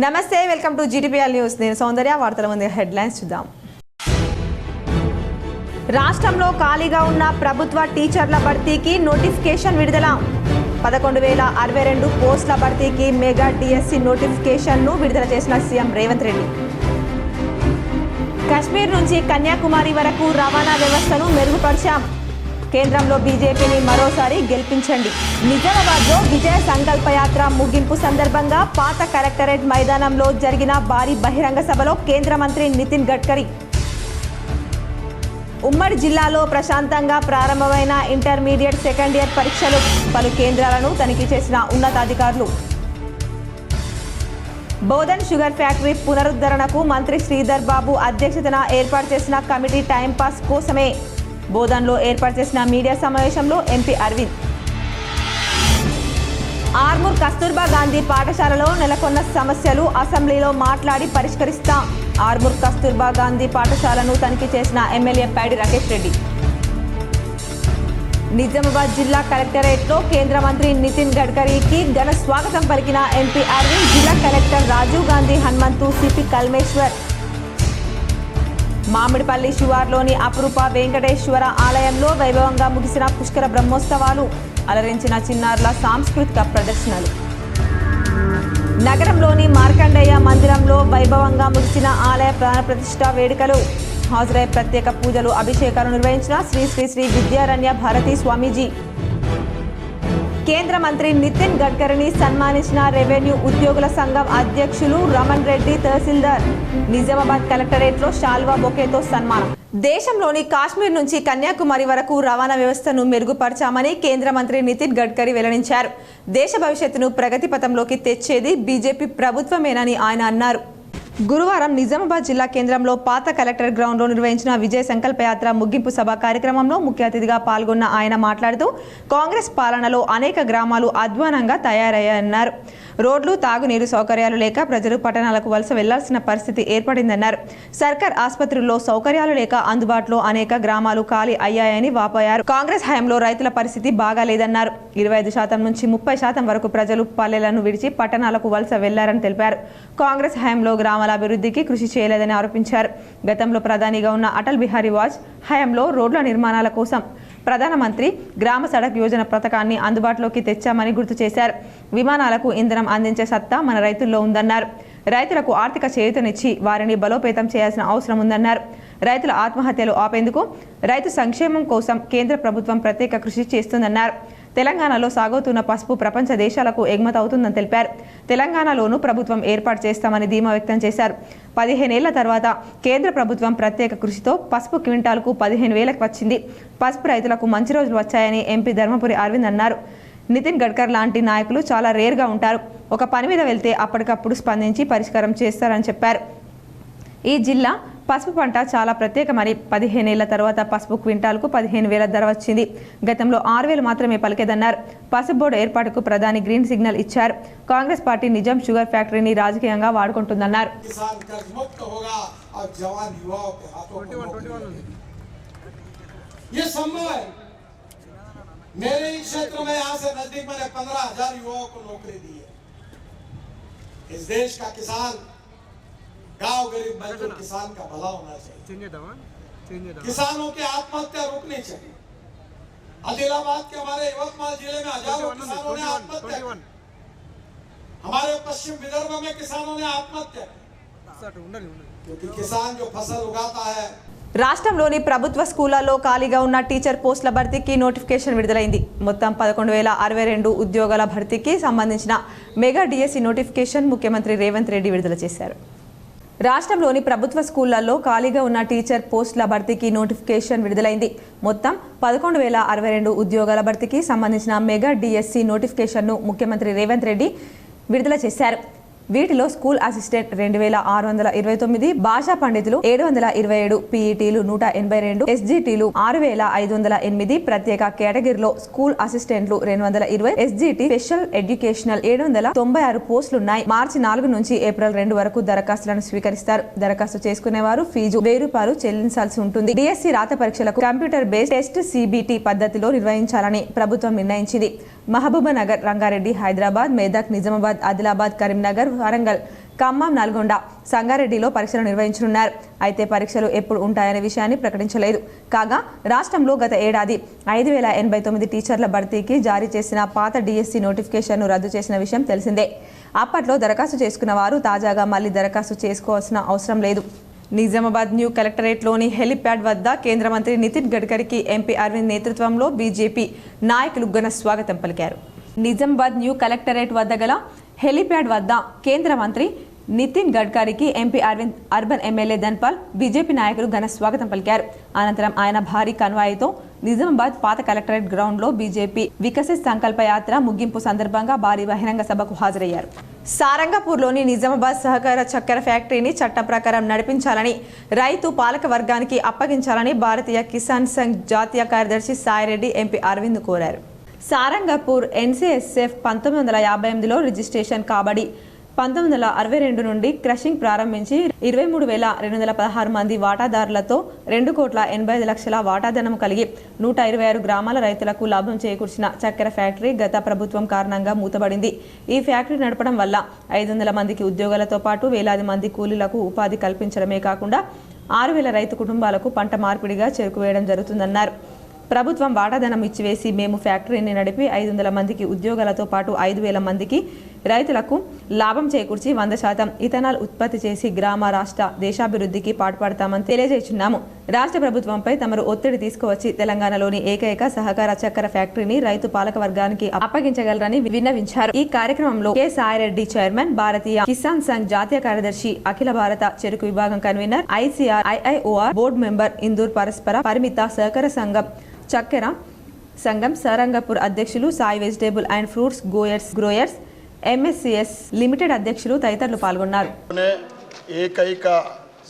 నమస్తే, welcome to GTPL news. నేను సౌందర్య. వార్తల ముందు హెడ్లైన్స్ చూద్దాం. రాష్ట్రంలో ఖాళీగా ఉన్న ప్రభుత్వ టీచర్ల భర్తీకి నోటిఫికేషన్ విడుదల. 11,062 పోస్టుల భర్తీకి మెగా డిఎస్సి నోటిఫికేషన్ను విడుదల చేసిన సీఎం రేవంత్ రెడ్డి. కశ్మీర్ నుంచి కన్యాకుమారి వరకు రవాణా వ్యవస్థను మెరుగుపరిచాం. కేంద్రంలో బీజేపీని మరోసారి గెలిపించండి. నిజామాబాద్లో విజయ సంకల్ప యాత్ర ముగింపు సందర్భంగా పాత కలెక్టరేట్ మైదానంలో జరిగిన భారీ బహిరంగ సభలో కేంద్ర మంత్రి నితిన్ గడ్కరీ. ఉమ్మడి జిల్లాలో ప్రశాంతంగా ప్రారంభమైన ఇంటర్మీడియట్ సెకండ్ ఇయర్ పరీక్షలు. పలు కేంద్రాలను తనిఖీ చేసిన ఉన్నతాధికారులు. బోధన్ షుగర్ ఫ్యాక్టరీ పునరుద్ధరణకు మంత్రి శ్రీధర్ బాబు అధ్యక్షతన ఏర్పాటు చేసిన కమిటీ టైంపాస్ కోసమే. బోధన్లో ఏర్పాటు చేసిన మీడియా సమావేశంలో ఎంపీ అరవింద్. ఆర్మూర్ కస్తూర్బా గాంధీ పాఠశాలలో నెలకొన్న సమస్యలు అసెంబ్లీలో మాట్లాడి పరిష్కరిస్తాం. ఆర్మూర్ కస్తూర్బా గాంధీ పాఠశాలను తనిఖీ చేసిన ఎమ్మెల్యే పైడి రాకేష్ రెడ్డి. నిజామాబాద్ జిల్లా కలెక్టరేట్లో కేంద్ర మంత్రి నితిన్ గడ్కరీకి ఘన స్వాగతం పలికిన ఎంపీ అరవింద్, జిల్లా కలెక్టర్ రాజీవ్ గాంధీ హనుమంతు, సిపి కల్మేశ్వర్. మామిడిపల్లి శివార్లోని అపురూప వెంకటేశ్వర ఆలయంలో వైభవంగా ముగిసిన పుష్కర బ్రహ్మోత్సవాలు. అలరించిన చిన్నారుల సాంస్కృతిక ప్రదర్శనలు. నగరంలోని మార్కండేయ మందిరంలో వైభవంగా ముగిసిన ఆలయ ప్రాణ ప్రతిష్ఠ వేడుకలు. హాజరై ప్రత్యేక పూజలు, అభిషేకాలు నిర్వహించిన శ్రీ శ్రీ శ్రీ విద్యారణ్య భారతీ స్వామీజీ. కేంద్ర మంత్రి నితిన్ గడ్కరీని సన్మానించిన రెవెన్యూ ఉద్యోగుల సంఘం అధ్యక్షులు రమణ్ రెడ్డి, తహసీల్దార్. నిజామాబాద్ కలెక్టరేట్లో శాల్వా బొకేతో సన్మానం. దేశంలోని కాశ్మీర్ నుంచి కన్యాకుమారి వరకు రవాణా వ్యవస్థను మెరుగుపరచామని కేంద్ర మంత్రి నితిన్ గడ్కరీ వెల్లడించారు. దేశ భవిష్యత్తును ప్రగతి పథంలోకి తెచ్చేది బీజేపీ ప్రభుత్వమేనని ఆయన అన్నారు. గురువారం నిజామాబాద్ జిల్లా కేంద్రంలో పాత కలెక్టర్ గ్రౌండ్లో నిర్వహించిన విజయ సంకల్ప యాత్ర ముగింపు సభ కార్యక్రమంలో ముఖ్య అతిథిగా పాల్గొన్న ఆయన మాట్లాడుతూ కాంగ్రెస్ పాలనలో అనేక గ్రామాలు అధ్వానంగా తయారయ్యాయన్నారు. రోడ్లు, తాగునీరు సౌకర్యాలు లేక ప్రజలు పట్టణాలకు వలస వెళ్లాల్సిన పరిస్థితి ఏర్పడిందన్నారు. సర్కార్ ఆసుపత్రుల్లో సౌకర్యాలు లేక అందుబాటులో అనేక గ్రామాలు ఖాళీ అయ్యాయని వాపోయారు. కాంగ్రెస్ హయాంలో రైతుల పరిస్థితి బాగాలేదన్నారు. 25% నుంచి 30% వరకు ప్రజలు పల్లెలను విడిచి పట్టణాలకు వలస వెళ్లారని తెలిపారు. కాంగ్రెస్ హయాంలో గ్రామాల అభివృద్ధికి కృషి చేయలేదని ఆరోపించారు. గతంలో ప్రధానిగా ఉన్న అటల్ బిహారీ వాజ్ హయాంలో రోడ్ల నిర్మాణాల కోసం ప్రధానమంత్రి గ్రామ సడక్ యోజన పథకాన్ని అందుబాటులోకి తెచ్చామని గుర్తు చేశారు. విమానాలకు ఇంధనం అందించే సత్తా మన రైతుల్లో ఉందన్నారు. రైతులకు ఆర్థిక చేయూతనిచ్చి వారిని బలోపేతం చేయాల్సిన అవసరం ఉందన్నారు. రైతుల ఆత్మహత్యలు ఆపేందుకు రైతు సంక్షేమం కోసం కేంద్ర ప్రభుత్వం ప్రత్యేక కృషి చేస్తుందన్నారు. తెలంగాణలో సాగుతున్న పసుపు ప్రపంచ దేశాలకు ఎగుమతి అవుతుందని తెలిపారు. తెలంగాణలోనూ ప్రభుత్వం ఏర్పాటు చేస్తామని ధీమా వ్యక్తం చేశారు. 15 ఏళ్ల తర్వాత కేంద్ర ప్రభుత్వం ప్రత్యేక కృషితో పసుపు క్వింటాల్కు 15,000 వచ్చింది. పసుపు రైతులకు మంచి రోజులు వచ్చాయని ఎంపీ ధర్మపురి అరవింద్ అన్నారు. నితిన్ గడ్కరీ లాంటి నాయకులు చాలా రేర్గా ఉంటారు. ఒక పని మీద వెళ్తే అప్పటికప్పుడు స్పందించి పరిష్కారం చేస్తారని చెప్పారు. ఈ జిల్లా పసుపు పంట చాలా ప్రత్యేకమని 15 ఏళ్ల తర్వాత పసుపు క్వింటాల్కు 15,000 ధర వచ్చింది. గతంలో 6,000 మాత్రమే పలికేదన్నారు. పసుపు బోర్డు ఏర్పాటుకు ప్రధాని గ్రీన్ సిగ్నల్ ఇచ్చారు. కాంగ్రెస్ పార్టీ నిజాం షుగర్ ఫ్యాక్టరీని రాజకీయంగా వాడుకుంటుందన్నారు. गांव गरीब मजदूर किसान का भला होना चाहिए। किसानों की आत्महत्या रुकनी चाहिए। आदिलाबाद के हमारे यवतमाल जिले में हजारों किसानों ने आत्महत्या की। हमारे पश्चिम विदर्भ में किसानों ने आत्महत्या की क्योंकि किसान जो फसल उगाता है. రాష్ట్రంలోని ప్రభుత్వ స్కూళ్లలో ఖాళీగా ఉన్న టీచర్ పోస్టుల భర్తీకి నోటిఫికేషన్ విడుదలైంది. మొత్తం 11,062 ఉద్యోగాల భర్తీకి సంబంధించిన మెగా డిఎస్సి నోటిఫికేషన్ ముఖ్యమంత్రి రేవంత్ రెడ్డి విడుదల చేశారు. రాష్ట్రంలోని ప్రభుత్వ స్కూళ్లలో ఖాళీగా ఉన్న టీచర్ పోస్టుల భర్తీకి నోటిఫికేషన్ విడుదలైంది. మొత్తం 11,062 ఉద్యోగాల భర్తీకి సంబంధించిన మెగా డిఎస్సి నోటిఫికేషన్ను ముఖ్యమంత్రి రేవంత్ రెడ్డి విడుదల చేశారు. వీటిలో స్కూల్ అసిస్టెంట్ 2,629, భాషా పండితులు 727, పీఈటీలు 182, ఎస్జీటీలు 6,508, ప్రత్యేక కేటగిరీలో స్కూల్ అసిస్టెంట్లు 220, ఎస్జీటీ స్పెషల్ ఎడ్యుకేషనల్ 796 పోస్టులున్నాయి. మార్చి 4 నుంచి ఏప్రిల్ 2 వరకు దరఖాస్తులను స్వీకరిస్తారు. దరఖాస్తు చేసుకునేవారు ఫీజు ₹1000 చెల్లించాల్సి ఉంటుంది. డిఎస్సి రాత పరీక్షలకు కంప్యూటర్ బేస్డ్ టెస్ట్ సిబిటి పద్ధతిలో నిర్వహించాలని ప్రభుత్వం నిర్ణయించింది. మహబూబానగర్, రంగారెడ్డి, హైదరాబాద్, మెదక్, నిజామాబాద్, ఆదిలాబాద్, కరీంనగర్, వరంగల్, ఖమ్మం, నల్గొండ, సంగారెడ్డిలో పరీక్షలు నిర్వహించనున్నారు. అయితే పరీక్షలు ఎప్పుడు ఉంటాయనే విషయాన్ని ప్రకటించలేదు. కాగా రాష్ట్రంలో గత ఏడాది 5089 టీచర్ల భర్తీకి జారీ చేసిన పాత డిఎస్సి నోటిఫికేషన్ను రద్దు చేసిన విషయం తెలిసిందే. అప్పట్లో దరఖాస్తు చేసుకున్న వారు తాజాగా మళ్లీ దరఖాస్తు చేసుకోవాల్సిన అవసరం లేదు. నిజామాబాద్ న్యూ కలెక్టరేట్లోని హెలిప్యాడ్ వద్ద కేంద్ర మంత్రి నితిన్ గడ్కరీకి ఎంపీ అరవింద్ నేతృత్వంలో బీజేపీ నాయకులు ఘన స్వాగతం పలికారు. నిజామాబాద్ న్యూ కలెక్టరేట్ వద్ద గల హెలిప్యాడ్ వద్ద కేంద్ర మంత్రి నితిన్ గడ్కరీకి MP Arvind, urban MLA Dhanpal, BJP నాయకులు ఘన స్వాగతం పలికారు. అనంతరం ఆయన భారీ కన్వాయితో నిజామాబాద్ పాత కలెక్టరేట్ గ్రౌండ్లో బీజేపీ వికసిత్ సంకల్ప యాత్ర ముగింపు సందర్భంగా భారీ బహిరంగ సభకు హాజరయ్యారు. సారంగపూర్లోని నిజామాబాద్ సహకార చక్కెర ఫ్యాక్టరీని చట్టం ప్రకారం నడిపించాలని, రైతు పాలక వర్గానికి అప్పగించాలని భారతీయ కిసాన్ సంఘ్ జాతీయ కార్యదర్శి సాయిరెడ్డి ఎంపీ అరవింద్ కోరారు. సారంగపూర్ ఎన్సీఎస్ఎఫ్ 1958లో రిజిస్ట్రేషన్ కాబడి 1962 నుండి క్రషింగ్ ప్రారంభించి 23,216 మంది వాటాదారులతో 2,85,00,000 వాటాధనం కలిగి 126 గ్రామాల రైతులకు లాభం చేకూర్చిన చక్కెర ఫ్యాక్టరీ గత ప్రభుత్వం కారణంగా మూతబడింది. ఈ ఫ్యాక్టరీ నడపడం వల్ల 500 మందికి ఉద్యోగాలతో పాటు వేలాది మంది కూలీలకు ఉపాధి కల్పించడమే కాకుండా 6,000 రైతు కుటుంబాలకు పంట మార్పిడిగా చేరుకువేయడం జరుగుతుందన్నారు. ప్రభుత్వం వాటాధనం ఇచ్చివేసి మేము ఫ్యాక్టరీని నడిపి 500 మందికి ఉద్యోగాలతో పాటు 5,000 మందికి రైతులకు లాభం చేకూర్చి 100% ఇథనాల్ ఉత్పత్తి చేసి గ్రామ, రాష్ట్ర, దేశాభివృద్ధికి పాటుపడతామని తెలియజేస్తున్నాము. రాష్ట్ర ప్రభుత్వంపై తమరు ఒత్తిడి తీసుకువచ్చి తెలంగాణలోని ఏకైక సహకార చక్కెర ఫ్యాక్టరీని రైతు పాలక వర్గానికి అప్పగించగలరని విన్నవించారు. ఈ కార్యక్రమంలో కె సాయిరెడ్డి చైర్మన్, భారతీయ కిసాన్ సంఘ్ జాతీయ కార్యదర్శి, అఖిల భారత చెరుకు విభాగం convener, ICR IIOR board member, Indur పరస్పర పరిమిత సహకార సంఘం చక్కెర సంఘం సారంగపూర్ అధ్యక్షులు, Sai vegetable and fruits growers MSCS limited అధ్యక్షులు తదితరులు పాల్గొన్నారు. ఏకైక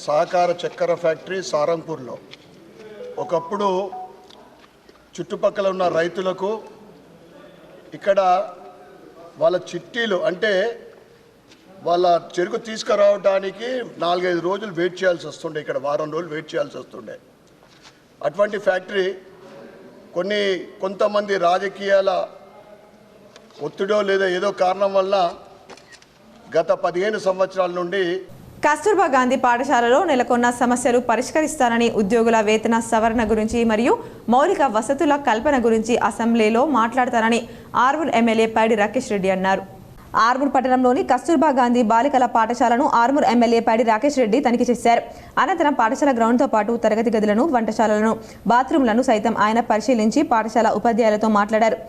సహకార చక్కెర ఫ్యాక్టరీ సారంగపూర్లో ఒకప్పుడు చుట్టుపక్కల ఉన్న రైతులకు ఇక్కడ వాళ్ళ చిట్టీలు అంటే వాళ్ళ చెరుకు తీసుకురావడానికి 4-5 రోజులు వెయిట్ చేయాల్సి వస్తుండే, ఇక్కడ వారం రోజులు వెయిట్ చేయాల్సి వస్తుండే. అటువంటి ఫ్యాక్టరీ కొంతమంది రాజకీయాల ఒత్తిడో లేదా ఏదో కారణం వల్ల గత 15 సంవత్సరాల నుండి కస్తూర్బా గాంధీ పాఠశాలలో నెలకొన్న సమస్యలు పరిష్కరిస్తానని, ఉద్యోగుల వేతన సవరణ గురించి మరియు మౌలిక వసతుల కల్పన గురించి అసెంబ్లీలో మాట్లాడతానని ఆర్మూర్ ఎమ్మెల్యే పైడి రాకేష్ రెడ్డి అన్నారు. ఆర్మూర్ పట్టణంలోని కస్తూర్బా గాంధీ బాలికల పాఠశాలను ఆర్మూర్ ఎమ్మెల్యే పైడి రాకేష్ రెడ్డి తనిఖీ చేశారు. అనంతరం పాఠశాల గ్రౌండ్తో పాటు తరగతి గదులను, వంటశాలలను, బాత్రూంలను సైతం ఆయన పరిశీలించి పాఠశాల ఉపాధ్యాయులతో మాట్లాడారు.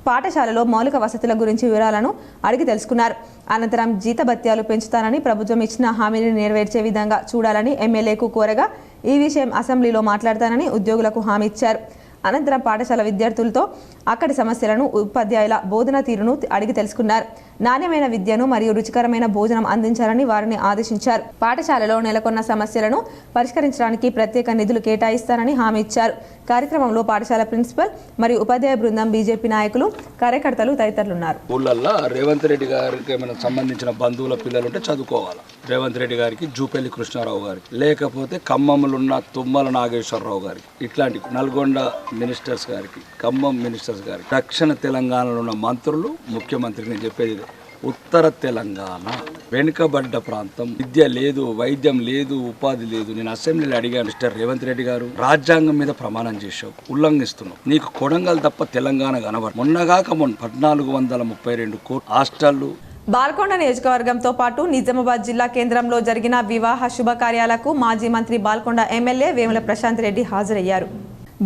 పాఠశాలలో మౌలిక వసతుల గురించి వివరాలను అడిగి తెలుసుకున్నారు. అనంతరం జీతభత్యాలు పెంచుతానని, ప్రభుత్వం ఇచ్చిన హామీని నెరవేర్చే విధంగా చూడాలని ఎమ్మెల్యేకు కోరగా ఈ విషయం అసెంబ్లీలో మాట్లాడతానని ఉద్యోగులకు హామీ ఇచ్చారు. అనంతరం పాఠశాల విద్యార్థులతో అక్కడి సమస్యలను, ఉపాధ్యాయుల బోధన తీరును అడిగి తెలుసుకున్నారు. నాణ్యమైన విద్యను మరియు రుచికరమైన భోజనం అందించాలని వారిని ఆదేశించారు. పాఠశాలలో నెలకొన్న సమస్యలను పరిష్కరించడానికి ప్రత్యేక నిధులు కేటాయిస్తారని హామీ ఇచ్చారు. కార్యక్రమంలో పాఠశాల ప్రిన్సిపల్ మరియు ఉపాధ్యాయ బృందం, బీజేపీ నాయకులు, కార్యకర్తలు తదితరులున్నారు. ఊళ్ళల్లో రేవంత్ రెడ్డి గారికి ఏమైనా సంబంధించిన బంధువుల పిల్లలు ఉంటే చదువుకోవాలి. రేవంత్ రెడ్డి గారికి, జూపల్లి కృష్ణారావు గారికి, లేకపోతే ఖమ్మంలో ఉన్న తుమ్మల నాగేశ్వరరావు గారికి, ఇట్లాంటి నల్గొండ మినిస్టర్స్ గారికి, ఖమ్మం మినిస్టర్స్ గారికి, దక్షిణ తెలంగాణలో ఉన్న మంత్రులు, ముఖ్యమంత్రికి నేను చెప్పేది ఉత్తర తెలంగాణ వెనుకబడ్డ ప్రాంతం, విద్య లేదు, వైద్యం లేదు, ఉపాధి లేదు. నేను అసెంబ్లీలో అడిగాను, మిస్టర్ రేవంత్ రెడ్డి గారు, రాజ్యాంగం మీద ప్రమాణం చేశావు, ఉల్లంఘిస్తున్నావు, నీకు కొడంగల్ తప్ప తెలంగాణ కనబడు. మొన్నగాక 1432 కోట్లు హాస్టళ్లు. బాల్కొండ నియోజకవర్గంతో పాటు నిజామాబాద్ జిల్లా కేంద్రంలో జరిగిన వివాహ శుభకార్యాలకు మాజీ మంత్రి బాల్కొండ ఎమ్మెల్యే వేముల ప్రశాంత్ రెడ్డి హాజరయ్యారు.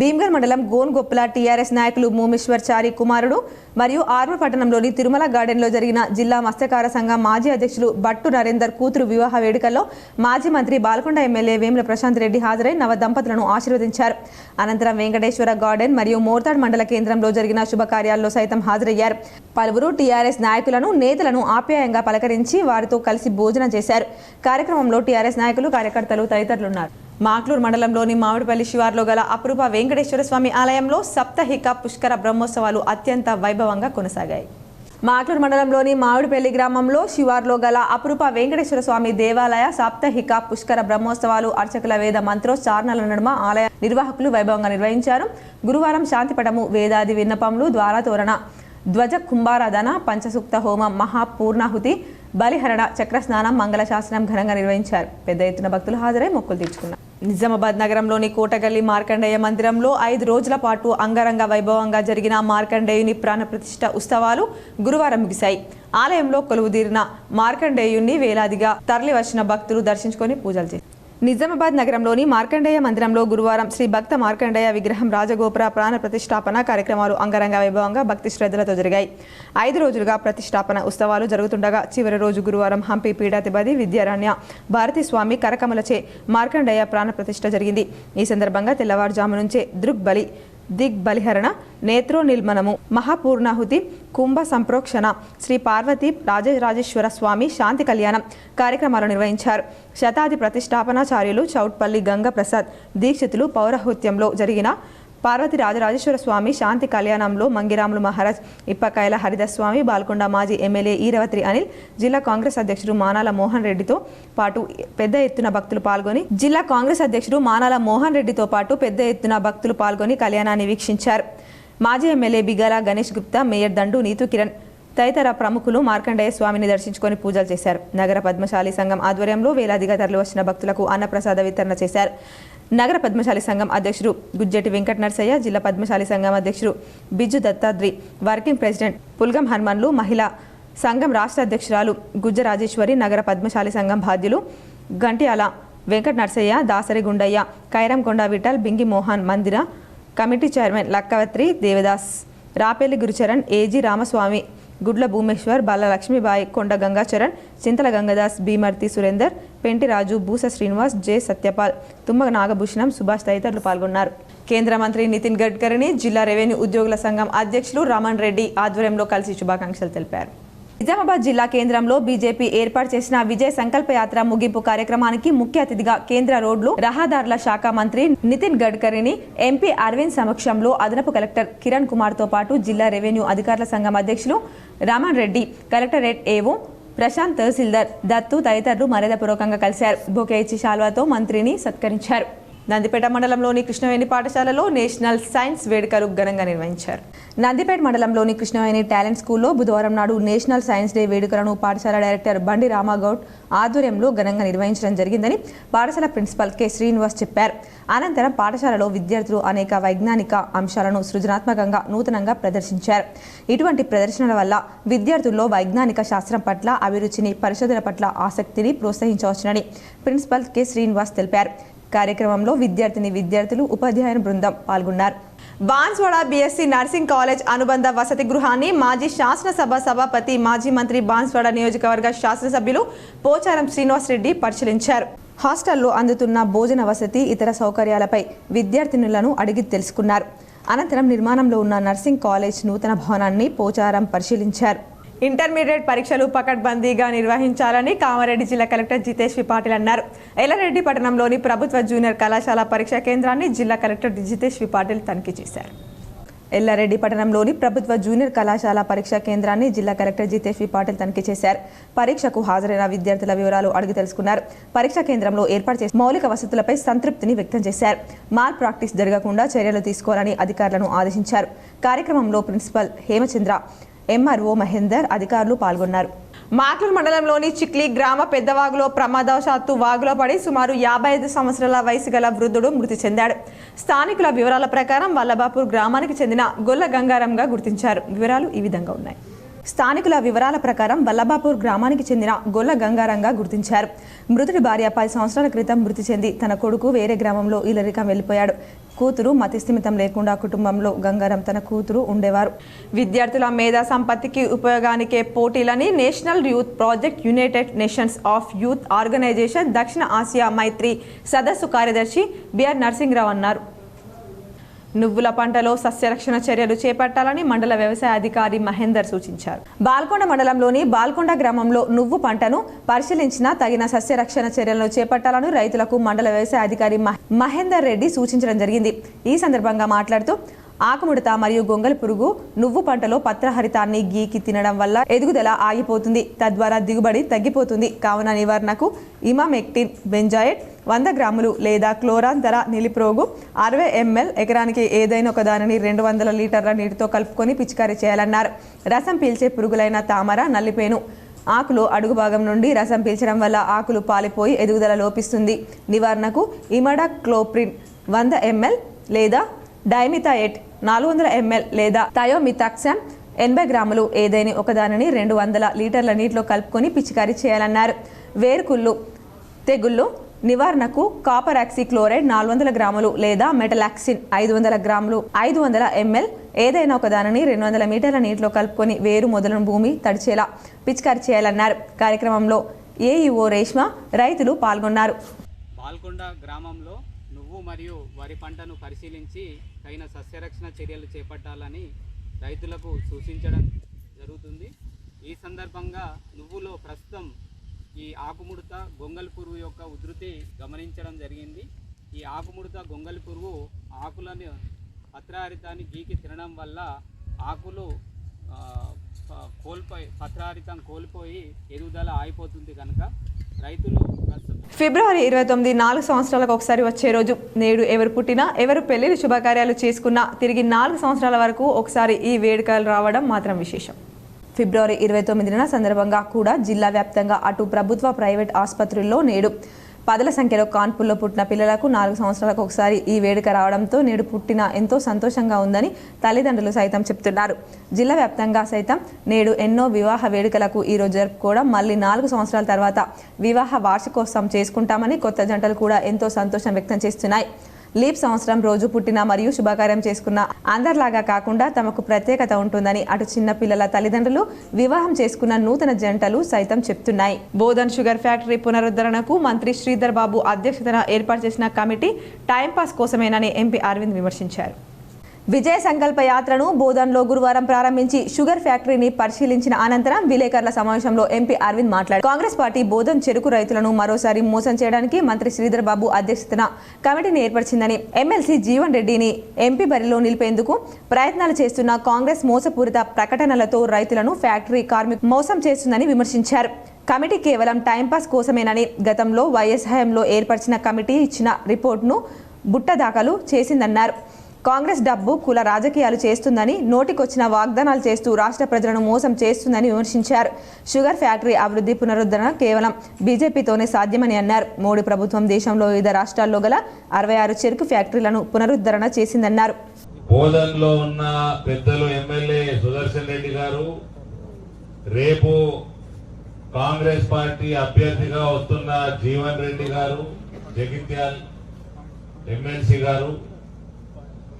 భీమ్గల్ మండలం గోన్గొప్పల టీఆర్ఎస్ నాయకులు మోమేశ్వర్ చారి కుమారుడు మరియు ఆర్మూర్ పట్టణంలోని తిరుమల గార్డెన్లో జరిగిన జిల్లా మత్స్యకార సంఘం మాజీ అధ్యక్షులు బట్టు నరేందర్ కూతురు వివాహ వేడుకల్లో మాజీ మంత్రి బాల్కొండ ఎమ్మెల్యే వేముల ప్రశాంత్ రెడ్డి హాజరై నవ దంపతులను ఆశీర్వదించారు. అనంతరం వెంకటేశ్వర గార్డెన్ మరియు మోర్తాడ్ మండల కేంద్రంలో జరిగిన శుభకార్యాల్లో సైతం హాజరయ్యారు. పలువురు టీఆర్ఎస్ నాయకులను, నేతలను ఆప్యాయంగా పలకరించి వారితో కలిసి భోజనం చేశారు. కార్యక్రమంలో టీఆర్ఎస్ నాయకులు, కార్యకర్తలు తదితరులున్నారు. మాక్లూర్ మండలంలోని మామిడిపల్లి శివార్లో గల అపురూప వెంకటేశ్వర స్వామి ఆలయంలో సప్తహిక పుష్కర బ్రహ్మోత్సవాలు అత్యంత వైభవంగా కొనసాగాయి. మాక్లూర్ మండలంలోని మామిడిపల్లి గ్రామంలో శివార్లో గల అపురూప వెంకటేశ్వర స్వామి దేవాలయ సప్తహిక పుష్కర బ్రహ్మోత్సవాలు అర్చకుల వేద మంత్రోచ్చారణల నడుమ ఆలయ నిర్వాహకులు వైభవంగా నిర్వహించారు. గురువారం శాంతిపటము, వేదాది విన్నపములు, ద్వారతోరణ, ధ్వజ కుంభారాధన, పంచసూక్త హోమం, మహాపూర్ణాహుతి, బలిహరణ చక్ర స్నానం మంగళ శాసనం ఘనంగా నిర్వహించారు. పెద్ద ఎత్తున భక్తులు హాజరై మొక్కులు తీర్చుకున్నారు. నిజామాబాద్ నగరంలోని కోటగల్లి మార్కండేయ మందిరంలో 5 రోజుల పాటు అంగరంగ వైభవంగా జరిగిన మార్కండేయుని ప్రాణ ప్రతిష్ఠ ఉత్సవాలు గురువారం ముగిశాయి. ఆలయంలో కొలువుదీరిన మార్కండేయుని వేలాదిగా తరలివచ్చిన భక్తులు దర్శించుకొని పూజలు చేశారు. నిజామాబాద్ నగరంలోని మార్కండేయ మందిరంలో గురువారం శ్రీ భక్త మార్కండేయ విగ్రహం రాజగోపుర ప్రాణ ప్రతిష్టాపన కార్యక్రమాలు అంగరంగ వైభవంగా భక్తి శ్రద్ధలతో జరిగాయి. 5 రోజులుగా ప్రతిష్టాపన ఉత్సవాలు జరుగుతుండగా చివరి రోజు గురువారం హంపి పీఠాధిపతి విద్యారణ్య భారతీ స్వామి కరకమలచే మార్కండేయ ప్రాణ ప్రతిష్ఠ జరిగింది. ఈ సందర్భంగా తెల్లవారుజాము నుంచే దృగ్బలి దిగ్బలిహరణ నేత్రోనిల్మనము మహాపూర్ణాహుతి కుంభ సంప్రోక్షణ శ్రీ పార్వతీ రాజరాజేశ్వర స్వామి శాంతి కళ్యాణం కార్యక్రమాలు నిర్వహించారు. శతాది ప్రతిష్టాపనాచార్యులు చౌట్పల్లి గంగ ప్రసాద్ దీక్షితులు పౌరహృత్యంలో జరిగిన పార్వతీ రాజరాజేశ్వర స్వామి శాంతి కళ్యాణంలో మంగిరాములు మహారాజ్ ఇప్పకాయల హరిదాస్ స్వామి బాల్కొండ మాజీ ఎమ్మెల్యే ఈరవత్రి అనిల్ జిల్లా కాంగ్రెస్ అధ్యక్షుడు మానాల మోహన్ రెడ్డితో పాటు పెద్ద ఎత్తున భక్తులు పాల్గొని కళ్యాణాన్ని వీక్షించారు. మాజీ ఎమ్మెల్యే బిగాల గణేష్ గుప్తా, మేయర్ దండు నీతు కిరణ్ తదితర ప్రముఖులు మార్కండేయ స్వామిని దర్శించుకొని పూజలు చేశారు. నగర పద్మశాలి సంఘం ఆధ్వర్యంలో వేలాదిగా తరలివచ్చిన భక్తులకు అన్నప్రసాద వితరణ చేశారు. నగర పద్మశాలి సంఘం అధ్యక్షుడు గుజ్జెటి వెంకట నరసయ్య, జిల్లా పద్మశాలి సంఘం అధ్యక్షుడు బిజ్జు దత్తాద్రి, వర్కింగ్ ప్రెసిడెంట్ పుల్గం హనుమన్లు, మహిళా సంఘం రాష్ట్ర అధ్యక్షురాలు గుజ్జ రాజేశ్వరి, నగర పద్మశాలి సంఘం బాధ్యులు గంట్యాల వెంకట నరసయ్య, దాసరి గుండయ్య, కైరంకొండ విఠల్, బింగి మోహన్, మందిర committee chairman Lakkavatri Devadas, Rapeli Gurucharan, AG Ramaswamy, Gudla Bhumeshwar, Bala Lakshmibai, Konda Gangacharan, Chintala Gangadas, Bhimarthi Surender, Penti Raju, Boosa Srinivas, J Satyapal, Tummaga Nagabhushanam, Subhash తదితరులు పాల్గొన్నారు. కేంద్ర మంత్రి నితిన్ గడ్కరీని జిల్లా రెవెన్యూ ఉద్యోగుల సంఘం అధ్యక్షులు రమణ్ రెడ్డి ఆధ్వర్యంలో కలిసి శుభాకాంక్షలు తెలిపారు. నిజామాబాద్ జిల్లా కేంద్రంలో బీజేపీ ఏర్పాటు చేసిన విజయ్ సంకల్ప యాత్ర ముగింపు కార్యక్రమానికి ముఖ్య అతిథిగా కేంద్ర రోడ్లు రహదారుల శాఖ మంత్రి నితిన్ గడ్కరీని ఎంపీ అరవింద్ సమక్షంలో అదనపు కలెక్టర్ కిరణ్ కుమార్ తో పాటు జిల్లా రెవెన్యూ అధికారుల సంఘం అధ్యక్షులు రమణ్ రెడ్డి, కలెక్టరేట్ ఏవో ప్రశాంత్, తహసీల్దార్ దత్తు తదితరులు మర్యాదపూర్వకంగా కలిశారు. బొకే ఇచ్చి శాల్వాతో మంత్రిని సత్కరించారు. నందిపేట మండలంలోని కృష్ణవేణి పాఠశాలలో నేషనల్ సైన్స్ వేడుకలు ఘనంగా నిర్వహించారు. నందిపేట మండలంలోని కృష్ణవేణి టాలెంట్ స్కూల్లో బుధవారం నాడు నేషనల్ సైన్స్ డే వేడుకలను పాఠశాల డైరెక్టర్ బండి రామాగౌడ్ ఆధ్వర్యంలో ఘనంగా నిర్వహించడం జరిగిందని పాఠశాల ప్రిన్సిపల్ కె శ్రీనివాస్ చెప్పారు. అనంతరం పాఠశాలలో విద్యార్థులు అనేక వైజ్ఞానిక అంశాలను సృజనాత్మకంగా నూతనంగా ప్రదర్శించారు. ఇటువంటి ప్రదర్శనల వల్ల విద్యార్థుల్లో వైజ్ఞానిక శాస్త్రం పట్ల అభిరుచిని, పరిశోధన పట్ల ఆసక్తిని ప్రోత్సహించవచ్చునని ప్రిన్సిపల్ కె శ్రీనివాస్ తెలిపారు. కార్యక్రమంలో విద్యార్థులు, ఉపాధ్యాయుల బృందం పాల్గొన్నారు. బాన్స్వాడ బీఎస్సీ నర్సింగ్ కాలేజ్ అనుబంధ వసతి గృహాన్ని మాజీ శాసనసభ సభాపతి, మాజీ మంత్రి, బాన్స్వాడ నియోజకవర్గ శాసనసభ్యులు పోచారం శ్రీనివాస్ రెడ్డి పరిశీలించారు. హాస్టల్లో అందుతున్న భోజన వసతి, ఇతర సౌకర్యాలపై విద్యార్థినులను అడిగి తెలుసుకున్నారు. అనంతరం నిర్మాణంలో ఉన్న నర్సింగ్ కాలేజ్ నూతన భవనాన్ని పోచారం పరిశీలించారు. ఇంటర్మీడియట్ పరీక్షలు పకడ్బందీగా నిర్వహించాలని కామారెడ్డి జిల్లా కలెక్టర్ జితేష్ వి పాటిల్ అన్నారు. ఎల్లారెడ్డి పట్టణంలోని ప్రభుత్వ జూనియర్ కళాశాల పరీక్షా కేంద్రాన్ని జిల్లా కలెక్టర్ జితేష్ వి పాటిల్ తనిఖీ చేశారు. ఎల్లారెడ్డి పట్టణంలోని ప్రభుత్వ జూనియర్ కళాశాల పరీక్షా కేంద్రాన్ని జిల్లా కలెక్టర్ జితేష్ వి పాటిల్ తనిఖీ చేశారు. పరీక్షకు హాజరైన విద్యార్థుల వివరాలు అడిగి తెలుసుకున్నారు. పరీక్షా కేంద్రంలో ఏర్పాటు చేసిన మౌలిక వసతులపై సంతృప్తిని వ్యక్తం చేశారు. మాల్ ప్రాక్టీస్ జరగకుండా చర్యలు తీసుకోవాలని అధికారులను ఆదేశించారు. కార్యక్రమంలో ప్రిన్సిపల్ హేమచంద్ర, ఎంఆర్ఓ మహేందర్, అధికారులు పాల్గొన్నారు. మాట్లూరు మండలంలోని చిక్లీ గ్రామ పెద్దవాగులో ప్రమాదవశాత్తు వాగులో పడి సుమారు 55 సంవత్సరాల వయసు గల వృద్ధుడు మృతి చెందాడు. స్థానికుల వివరాల ప్రకారం వల్లభాపూర్ గ్రామానికి చెందిన గొల్ల గంగారంగా గుర్తించారు. వివరాలు ఈ విధంగా ఉన్నాయి. స్థానికుల వివరాల ప్రకారం వల్లభాపూర్ గ్రామానికి చెందిన గొల్ల గంగారంగా గుర్తించారు. మృతుడి భార్య 10 సంవత్సరాల క్రితం మృతి చెంది తన కొడుకు వేరే గ్రామంలో ఇల్లరికం వెళ్లిపోయాడు. కూతురు మతిస్థిమితం లేకుండా కుటుంబంలో గంగారం తన కూతురు ఉండేవారు. విద్యార్థుల మేధా సంపత్తికి ఉపయోగానికే పోటీలని national youth project united nations of youth organisation దక్షిణ ఆసియా మైత్రి సదస్సు కార్యదర్శి బిఆర్ నరసింహరావు అన్నారు. నువ్వుల పంటలో సస్యరక్షణ చర్యలు చేపట్టాలని మండల వ్యవసాయ అధికారి మహేందర్ సూచించారు. బాల్కొండ మండలంలోని బాల్కొండ గ్రామంలో నువ్వు పంటను పరిశీలించిన తగిన సస్యరక్షణ చర్యలను చేపట్టాలని రైతులకు మండల వ్యవసాయ అధికారి మహేందర్ రెడ్డి సూచించడం జరిగింది. ఈ సందర్భంగా మాట్లాడుతూ ఆకుముడత మరియు గొంగలి పురుగు నువ్వు పంటలో పత్రహరితాన్ని గీకి తినడం వల్ల ఎదుగుదల ఆగిపోతుంది, తద్వారా దిగుబడి తగ్గిపోతుంది. కావున నివారణకు ఇమామెక్టిన్ బెంజాయిట్ 100 గ్రాములు లేదా క్లోరాంతర నిలిప్రోగు 60 ml ఎకరానికి ఏదైనా ఒక దానిని 200 లీటర్ల నీటితో కలుపుకొని పిచికారీ చేయాలన్నారు. రసం పీల్చే పురుగులైన తామర, నల్లిపేను ఆకులో అడుగు భాగం నుండి రసం పీల్చడం వల్ల ఆకులు పాలిపోయి ఎదుగుదల లోపిస్తుంది. నివారణకు ఇమడాక్లోప్రిడ్ 100 ml లేదా డైమిథాయేట్ 400 ml లేదా థయోమిథాక్సామ్ 80 గ్రాములు ఏదైనా ఒకదానిని 200 లీటర్ల నీటిలో కలుపుకొని పిచికారీ చేయాలన్నారు. వేరుకుళ్ళు తెగుళ్ళు నివారణకు కాపర్ ఆక్సిక్లోరైడ్ 400 గ్రాములు లేదా మెటలాక్సిన్ 500 గ్రాములు 500 ml ఏదైనా ఒకదానిని 200 మీటర్ల నీటిలో కలుపుకొని వేరు మొదలను భూమి తడిచేలా పిచికారీ చేయాలన్నారు. కార్యక్రమంలో ఏఈఓ రేష్మ రైతులు పాల్గొన్నారు. బాల్కొండ గ్రామంలో నువ్వు మరియు వరి పంటను పరిశీలించి తగిన సస్యరక్షణ చర్యలు చేపట్టాలని రైతులకు సూచించడం జరుగుతుంది. ఈ సందర్భంగా నువ్వులో ప్రస్తుతం ఈ ఆకుముడత గొంగళి పురుగు యొక్క ఉధృతి గమనించడం జరిగింది. ఈ ఆకుముడత గొంగళి పురుగు ఆకులను పత్రహరితాన్ని గీకి తినడం వల్ల ఆకులు పత్రహరితం కోల్పోయి ఎదుగుదల ఆగిపోతుంది కనుక రైతులు ఫిబ్రవరి 29 4 సంవత్సరాలకు ఒకసారి వచ్చే రోజు. నేడు ఎవరు పుట్టినా ఎవరు పెళ్లిని శుభకార్యాలు చేసుకున్నా తిరిగి 4 సంవత్సరాల వరకు ఒకసారి ఈ వేడుకలు రావడం మాత్రం విశేషం. ఫిబ్రవరి 29న సందర్భంగా కూడా జిల్లా వ్యాప్తంగా అటు ప్రభుత్వ ప్రైవేట్ ఆసుపత్రుల్లో నేడు పదుల సంఖ్యలో కాన్పుల్లో పుట్టిన పిల్లలకు 4 సంవత్సరాలకు ఒకసారి ఈ వేడుక రావడంతో నేడు పుట్టిన ఎంతో సంతోషంగా ఉందని తల్లిదండ్రులు సైతం చెప్తున్నారు. జిల్లా వ్యాప్తంగా సైతం నేడు ఎన్నో వివాహ వేడుకలకు ఈరోజు జరుపుకోవడం, మళ్ళీ 4 సంవత్సరాల తర్వాత వివాహ వార్షికోత్సవం చేసుకుంటామని కొత్త జంటలు కూడా ఎంతో సంతోషం వ్యక్తం చేస్తున్నాయి. లీప్ సంవత్సరం రోజు పుట్టిన మరియు శుభకార్యం చేసుకున్న అందరిలాగా కాకుండా తమకు ప్రత్యేకత ఉంటుందని అటు చిన్న పిల్లల తల్లిదండ్రులు, వివాహం చేసుకున్న నూతన జంటలు సైతం చెప్తున్నాయి. బోధన్ షుగర్ ఫ్యాక్టరీ పునరుద్ధరణకు మంత్రి శ్రీధర్ బాబు అధ్యక్షతన ఏర్పాటు చేసిన కమిటీ టైంపాస్ కోసమేనని ఎంపీ అరవింద్ విమర్శించారు. విజయ సంకల్ప యాత్రను బోధన్లో గురువారం ప్రారంభించి షుగర్ ఫ్యాక్టరీని పరిశీలించిన అనంతరం విలేకరుల సమావేశంలో ఎంపీ అరవింద్ మాట్లాడారు. కాంగ్రెస్ పార్టీ బోధన్ చెరుకు రైతులను మరోసారి మోసం చేయడానికి మంత్రి శ్రీధర్ బాబు అధ్యక్షతన కమిటీని ఏర్పరిచిందని, ఎమ్మెల్సీ జీవన్ రెడ్డిని ఎంపీ బరిలో నిలిపేందుకు ప్రయత్నాలు చేస్తున్న కాంగ్రెస్ మోసపూరిత ప్రకటనలతో రైతులను ఫ్యాక్టరీ కార్మికులు మోసం చేస్తుందని విమర్శించారు. కమిటీ కేవలం టైంపాస్ కోసమేనని, గతంలో వైఎస్ హయాంలో ఏర్పరిచిన కమిటీ ఇచ్చిన రిపోర్టును బుట్టదాఖలు చేసిందన్నారు. కాంగ్రెస్ డబ్బు కుల రాజకీయాలు చేస్తుందని, నోటికొచ్చిన వాగ్దానాలు చేస్తూ రాష్ట్ర ప్రజలను మోసం చేస్తుందని విమర్శించారు. షుగర్ ఫ్యాక్టరీ అభివృద్ధి పునరుద్ధరణ కేవలం బీజేపీతోనే సాధ్యమని అన్నారు. మోడీ ప్రభుత్వం దేశంలో వివిధ రాష్ట్రాల్లో గల 66 చెరుకు ఫ్యాక్టరీలను పునరుద్ధరణ చేసిందన్నారు. బోధన్లో ఉన్న పెద్దలు ఎమ్మెల్యే సుదర్శన్ రెడ్డి గారు, రేపు కాంగ్రెస్ పార్టీ అభ్యర్థిగా వస్తున్న జీవన్ రెడ్డి గారు, జగిత్యాల్ ఎమ్మెల్సీ గారు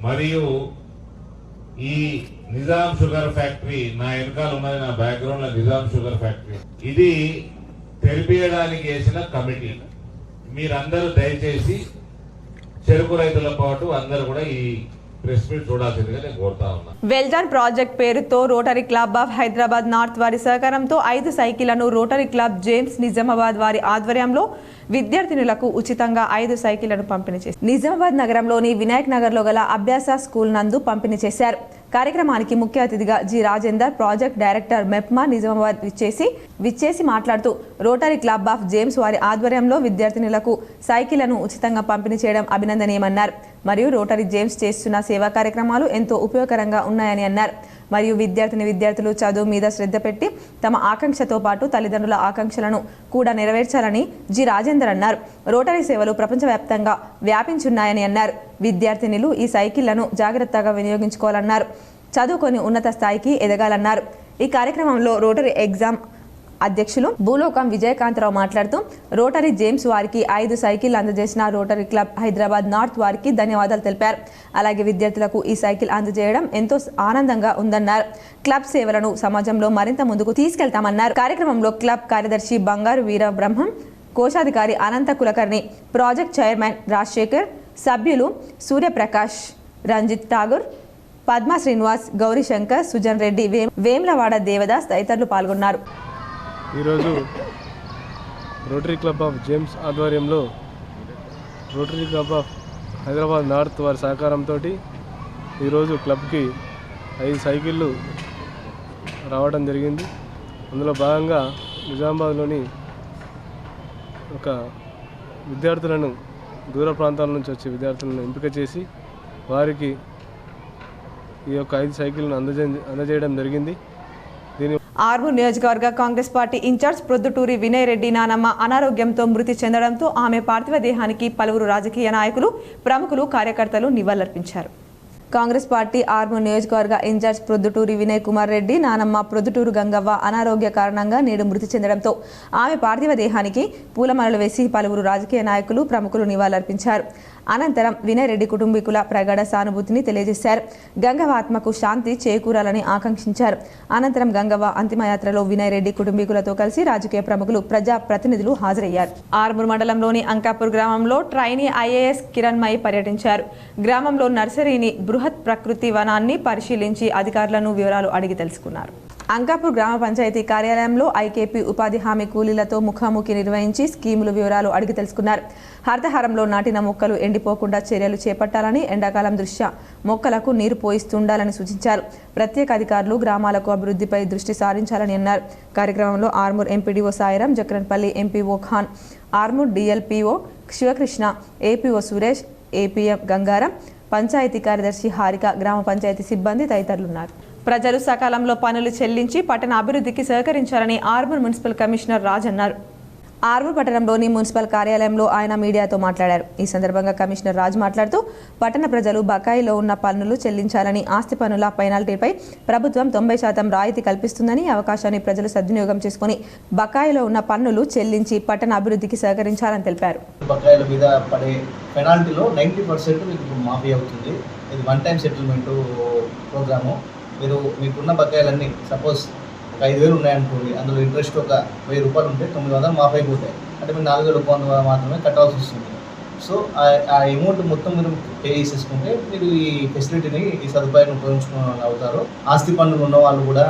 మరియు ఈ నిజాం షుగర్ ఫ్యాక్టరీ, నా వెనకాల ఉన్నది, నా బ్యాక్గ్రౌండ్ లో నిజాం షుగర్ ఫ్యాక్టరీ, ఇది తెరిపియడానికి వేసిన కమిటీ. మీరందరూ దయచేసి చెరుకు రైతుల పాటు అందరూ కూడా ఈ ప్రెస్ మీట్ చూడాల్సిందిగా నేను కోరుతా ఉన్నా. వెల్డన్ ప్రాజెక్ట్ పేరుతో rotary club of Hyderabad north వారి సహకారంతో 5 సైకిళ్లను రోటరీ క్లబ్ జేమ్స్ నిజామాబాద్ వారి ఆధ్వర్యంలో విద్యార్థినులకు ఉచితంగా 5 సైకిళ్లను పంపిణీ చేశారు. నిజామాబాద్ నగరంలోని వినాయక్ నగర్ లో గల అభ్యాస స్కూల్ నందు పంపిణీ చేశారు. కార్యక్రమానికి ముఖ్య అతిథిగా G Rajender, project director MEPMA Nizamabad విచ్చేసి మాట్లాడుతూ రోటరీ క్లబ్ ఆఫ్ జేమ్స్ వారి ఆధ్వర్యంలో విద్యార్థినులకు సైకిళ్లను ఉచితంగా పంపిణీ చేయడం అభినందనీయమన్నారు. మరియు రోటరీ జేమ్స్ చేస్తున్న సేవా కార్యక్రమాలు ఎంతో ఉపయోగకరంగా ఉన్నాయని అన్నారు. మరియు విద్యార్థులు చదువు మీద శ్రద్ధ పెట్టి తమ ఆకాంక్షతో పాటు తల్లిదండ్రుల ఆకాంక్షలను కూడా నెరవేర్చాలని జి రాజేందర్ అన్నారు. రోటరీ సేవలు ప్రపంచవ్యాప్తంగా వ్యాపించున్నాయని అన్నారు. విద్యార్థినులు ఈ సైకిళ్లను జాగ్రత్తగా వినియోగించుకోవాలన్నారు. చదువుకొని ఉన్నత స్థాయికి ఎదగాలన్నారు. ఈ కార్యక్రమంలో రోటరీ ఎగ్జామ్ అధ్యక్షులు భూలోకం విజయకాంతరావు మాట్లాడుతూ రోటరీ జేమ్స్ వారికి 5 సైకిల్ అందజేసిన రోటరీ క్లబ్ హైదరాబాద్ నార్త్ వారికి ధన్యవాదాలు తెలిపారు. అలాగే విద్యార్థులకు ఈ సైకిల్ అందజేయడం ఎంతో ఆనందంగా ఉందన్నారు. క్లబ్ సేవలను సమాజంలో మరింత ముందుకు తీసుకెళ్తామన్నారు. కార్యక్రమంలో క్లబ్ కార్యదర్శి బంగారు వీర బ్రహ్మం, కోశాధికారి అనంత కులకర్ణి, ప్రాజెక్ట్ చైర్మన్ రాజశేఖర్, సభ్యులు సూర్యప్రకాష్, రంజిత్ ఠాగూర్, పద్మ శ్రీనివాస్, గౌరీశంకర్, సుజన్ రెడ్డి, వేమ్లవాడ దేవదాస్ తదితరులు పాల్గొన్నారు. ఈరోజు రోటరీ క్లబ్ ఆఫ్ జేమ్స్ ఆధ్వర్యంలో rotary club of Hyderabad north వారి సహకారంతో ఈరోజు క్లబ్కి 5 సైకిళ్ళు రావడం జరిగింది. అందులో భాగంగా నిజామాబాద్లోని ఒక విద్యార్థులను, దూర ప్రాంతాల నుంచి వచ్చే విద్యార్థులను ఎంపిక చేసి వారికి ఈ యొక్క 5 సైకిళ్ళను అందజేయడం జరిగింది. ఆర్మూర్ నియోజకవర్గ కాంగ్రెస్ పార్టీ ఇన్ఛార్జ్ ప్రొద్దుటూరి వినయ్ రెడ్డి నానమ్మ అనారోగ్యంతో మృతి చెందడంతో ఆమె పార్థివ దేహానికి పలువురు రాజకీయ నాయకులు, ప్రముఖులు, కార్యకర్తలు నివాళులర్పించారు. కాంగ్రెస్ పార్టీ ఆర్మూర్ నియోజకవర్గ ఇన్ఛార్జ్ ప్రొద్దుటూరి వినయ్ కుమార్ రెడ్డి నానమ్మ ప్రొద్దుటూరు గంగవ్వ అనారోగ్య కారణంగా నేడు మృతి చెందడంతో ఆమె పార్థివ దేహానికి పూలమాలలు వేసి పలువురు రాజకీయ నాయకులు, ప్రముఖులు నివాళులర్పించారు. అనంతరం వినయ్ రెడ్డి కుటుంబీకుల ప్రగాఢ సానుభూతిని తెలియజేశారు. గంగవ్వ ఆత్మకు శాంతి చేకూరాలని ఆకాంక్షించారు. అనంతరం గంగవ్వ అంతిమయాత్రలో వినయ్ రెడ్డి కుటుంబీకులతో కలిసి రాజకీయ ప్రముఖులు, ప్రజా ప్రతినిధులు హాజరయ్యారు. ఆర్మూర్ మండలంలోని అంకాపూర్ గ్రామంలో ట్రైనీ ఐఏఎస్ కిరణ్మయి పర్యటించారు. గ్రామంలో నర్సరీని, బృహత్ ప్రకృతి వనాన్ని పరిశీలించి అధికారులను వివరాలు అడిగి తెలుసుకున్నారు. అంకాపూర్ గ్రామ పంచాయతీ కార్యాలయంలో ఐకేపీ ఉపాధి హామీ కూలీలతో ముఖాముఖి నిర్వహించి స్కీముల వివరాలు అడిగి తెలుసుకున్నారు. హరితహారంలో నాటిన మొక్కలు ఎండిపోకుండా చర్యలు చేపట్టాలని, ఎండాకాలం దృష్ట్యా మొక్కలకు నీరు పోయిస్తుండాలని సూచించారు. ప్రత్యేక అధికారులు గ్రామాలకు అభివృద్ధిపై దృష్టి సారించాలని అన్నారు. కార్యక్రమంలో Armoor MPDO Sairam, Jakranpally MPO Khan, Armoor DLPO Sivakrishna, APO Suresh, APM Gangaram, panchayat కార్యదర్శి హారిక, గ్రామ పంచాయతీ సిబ్బంది తదితరులున్నారు. ప్రజలు సకాలంలో పనులు చెల్లించి పట్టణ అభివృద్ధికి సహకరించాలని ఆర్మూర్ మున్సిపల్ కమిషనర్ రాజ్ అన్నారు. ఆర్మూర్ పట్టణంలోని మున్సిపల్ కార్యాలయంలో ఆయన మీడియాతో మాట్లాడారు. ఈ సందర్భంగా కమిషనర్ రాజ్ మాట్లాడుతూ పట్టణ ప్రజలు బకాయిలో ఉన్న పన్నులు చెల్లించాలని, ఆస్తి పన్నుల పెనాల్టీపై ప్రభుత్వం 90% రాయితీ కల్పిస్తుందని, అవకాశాన్ని ప్రజలు సద్వినియోగం చేసుకుని బకాయిలో ఉన్న పన్నులు చెల్లించి పట్టణ అభివృద్ధికి సహకరించాలని తెలిపారు. బకాయిల మీద పడే పెనాల్టీలో 90% మీకు మాఫీ అవుతుంది. ఇది వన్ టైం సెటిల్మెంట్ ప్రోగ్రాము. మీరు మీకున్న బకాయిలన్నీ సపోజ్ ఒక 5,000 ఉన్నాయనుకోండి, అందులో ఇంట్రెస్ట్ ఒక 1,000 రూపాయలు ఉంటే 900 మాఫీ అయిపోతాయి. అంటే మీరు 4,100 మాత్రమే కట్టాల్సి వస్తుంది. సో ఆ అమౌంట్ మొత్తం మీరు పే చేసేసుకుంటే మీరు ఈ ఫెసిలిటీని, ఈ సదుపాయాన్ని ఉపయోగించుకునే వాళ్ళు అవుతారు. ఆస్తి పన్నులు ఉన్న వాళ్ళు కూడా